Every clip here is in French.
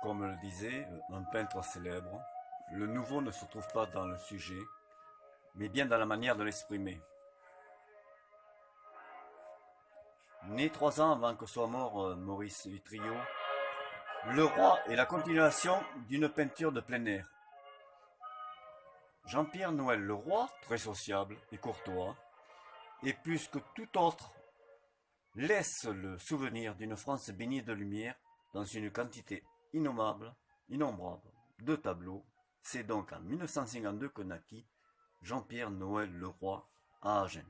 Comme le disait un peintre célèbre, le nouveau ne se trouve pas dans le sujet, mais bien dans la manière de l'exprimer. Né 3 ans avant que soit mort Maurice Utrillo, Le Roi est la continuation d'une peinture de plein air. Jean-Pierre Noël Le Roi, très sociable et courtois, et plus que tout autre, laisse le souvenir d'une France baignée de lumière dans une quantité innombrable de tableaux. C'est donc en 1952 que naquit Jean-Pierre Noël Le Roi à Agen.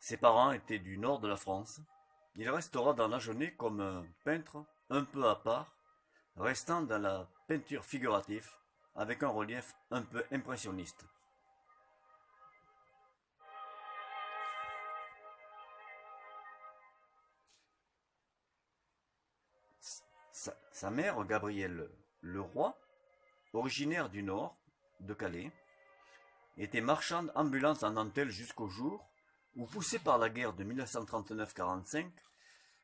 Ses parents étaient du nord de la France. Il restera dans l'Agenais comme un peintre un peu à part, restant dans la peinture figurative avec un relief un peu impressionniste. Sa mère, Gabrielle Le Roi, originaire du nord, de Calais, était marchande ambulante en dentelle jusqu'au jour où, poussée par la guerre de 1939-45,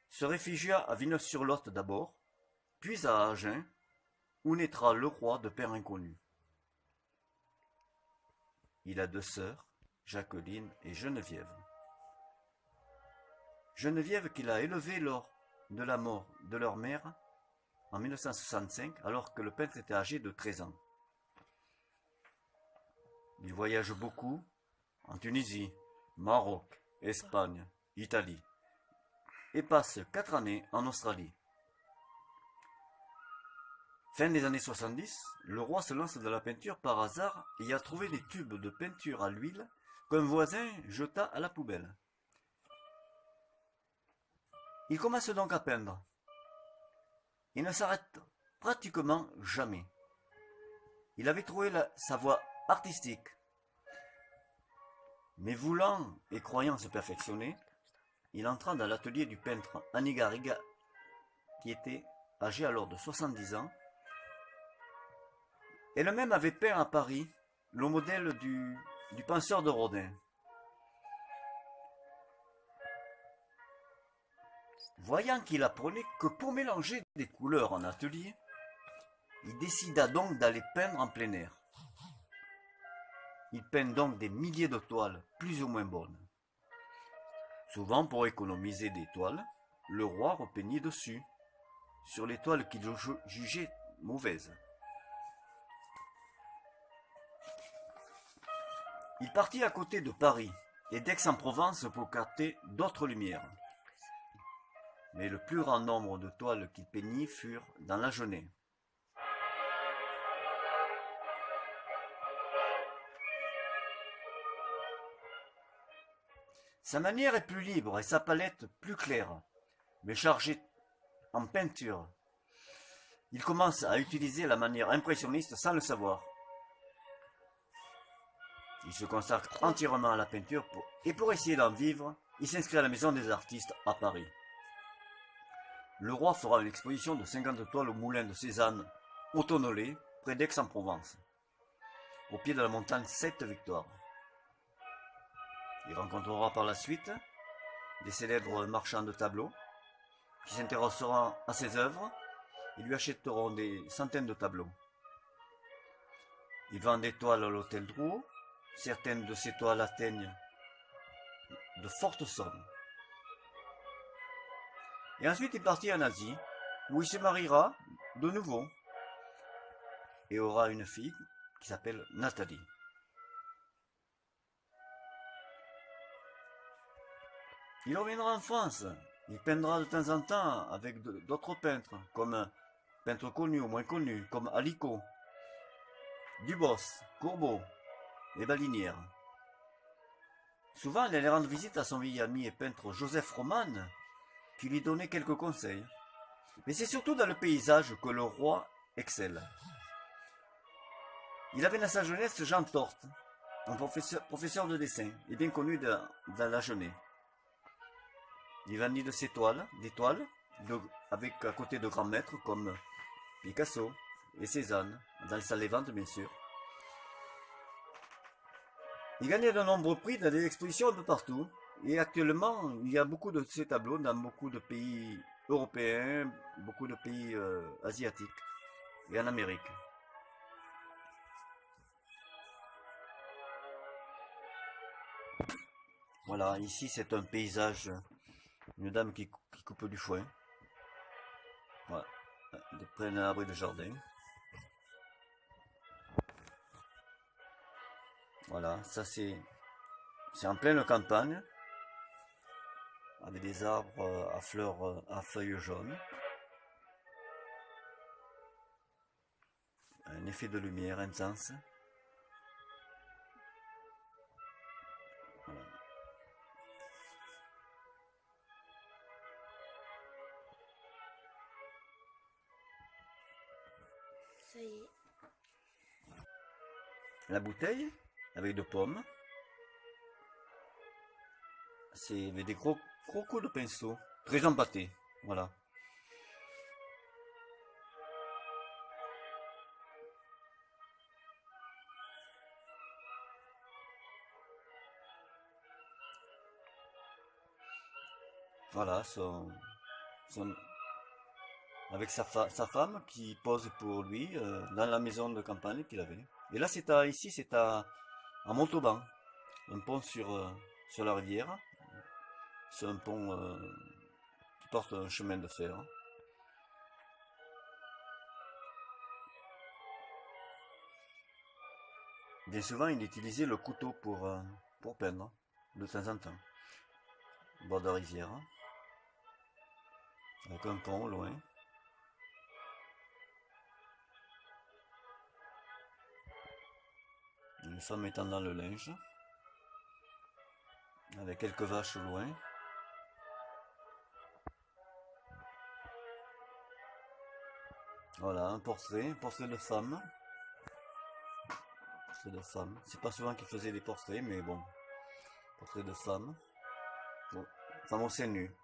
se réfugia à Villeneuve-sur-Lot d'abord, puis à Agen, où naîtra Le Roi de père inconnu. Il a 2 sœurs, Jacqueline et Geneviève. Geneviève qu'il a élevée lors de la mort de leur mère en 1965, alors que le peintre était âgé de 13 ans. Il voyage beaucoup en Tunisie, Maroc, Espagne, Italie, et passe 4 années en Australie. Fin des années 70, Le Roi se lance dans la peinture par hasard et y a trouvé des tubes de peinture à l'huile qu'un voisin jeta à la poubelle. Il commence donc à peindre. Il ne s'arrête pratiquement jamais. Il avait trouvé sa voie artistique. Mais voulant et croyant se perfectionner, il entra dans l'atelier du peintre Annie Garriga, qui était âgé alors de 70 ans. Elle-même avait peint à Paris le modèle du penseur de Rodin. Voyant qu'il apprenait que pour mélanger des couleurs en atelier, il décida donc d'aller peindre en plein air. Il peint donc des milliers de toiles plus ou moins bonnes. Souvent, pour économiser des toiles, Le Roi repeignait dessus, sur les toiles qu'il jugeait mauvaises. Il partit à côté de Paris et d'Aix-en-Provence pour capter d'autres lumières. Mais le plus grand nombre de toiles qu'il peignit furent dans l'Agenais. Sa manière est plus libre et sa palette plus claire, mais chargée en peinture. Il commence à utiliser la manière impressionniste sans le savoir. Il se consacre entièrement à la peinture et pour essayer d'en vivre, il s'inscrit à la Maison des Artistes à Paris. Le Roi fera une exposition de 50 toiles au moulin de Cézanne, au Tonnelay, près d'Aix-en-Provence, au pied de la montagne 7 Victoires. Il rencontrera par la suite des célèbres marchands de tableaux qui s'intéresseront à ses œuvres et lui achèteront des centaines de tableaux. Il vend des toiles à l'hôtel Drouot. Certaines de ces toiles atteignent de fortes sommes. Et ensuite il partit en Asie, où il se mariera de nouveau et aura une fille qui s'appelle Nathalie. Il reviendra en France. Il peindra de temps en temps avec d'autres peintres, comme peintres connus ou moins connus, comme Alicot, Dubos, Courbeau et Balinière. Souvent, il allait rendre visite à son vieil ami et peintre Joseph Roman, qui lui donnait quelques conseils. Mais c'est surtout dans le paysage que Le Roi excelle. Il avait dans sa jeunesse Jean Torte, un professeur de dessin, et bien connu dans l'Agenais. Il vendit de ses toiles, des toiles, avec à côté de grands maîtres comme Picasso et Cézanne, dans les salles des ventes bien sûr. Il gagnait de nombreux prix dans des expositions un peu partout, et actuellement il y a beaucoup de ces tableaux dans beaucoup de pays européens, beaucoup de pays asiatiques et en Amérique. Voilà, ici c'est un paysage, une dame qui coupe du foin. Voilà, de près d'un arbre de jardin. Voilà, ça c'est en pleine campagne, avec des arbres à fleurs, à feuilles jaunes. Un effet de lumière intense. Voilà. Ça y est. La bouteille, avec de pommes, c'est avec des gros coups de pinceau, très empâtés. Voilà. Voilà, avec sa femme qui pose pour lui dans la maison de campagne qu'il avait. Et là, ici, à Montauban, un pont sur la rivière. C'est un pont qui porte un chemin de fer. Bien souvent, il utilisait le couteau pour peindre, de temps en temps, au bord de la rivière, avec un pont au loin. Une femme étendant le linge, avec quelques vaches au loin. Voilà, un portrait de femme. Portrait de femme. C'est pas souvent qu'il faisait des portraits, mais bon, portrait de femme. Bon, femme au sein nu.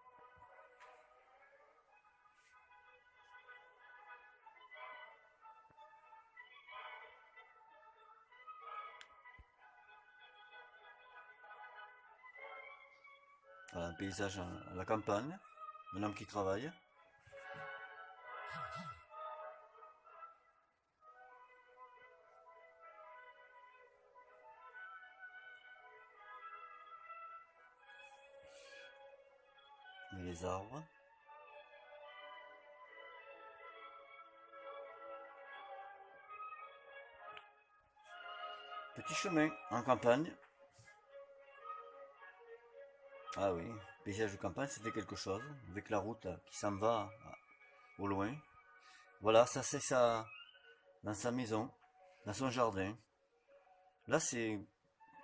Voilà, un paysage à la campagne, un homme qui travaille. Et les arbres. Petit chemin en campagne. Ah oui, paysage de campagne, c'était quelque chose. Avec la route qui s'en va au loin. Voilà, ça c'est ça dans sa maison, dans son jardin. Là, c'est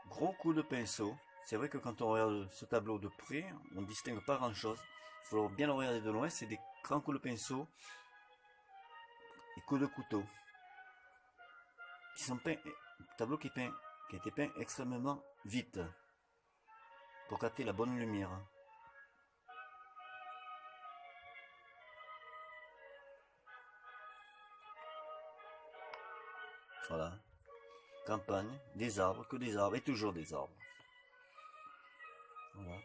gros coup de pinceau. C'est vrai que quand on regarde ce tableau de près, on ne distingue pas grand-chose. Il faut bien le regarder de loin. C'est des grands coups de pinceau et coups de couteau. Qui sont peints, tableau qui a été peint extrêmement vite pour capter la bonne lumière. Voilà. Campagne, des arbres, que des arbres et toujours des arbres. Voilà.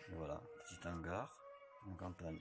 Et voilà, petit hangar en campagne.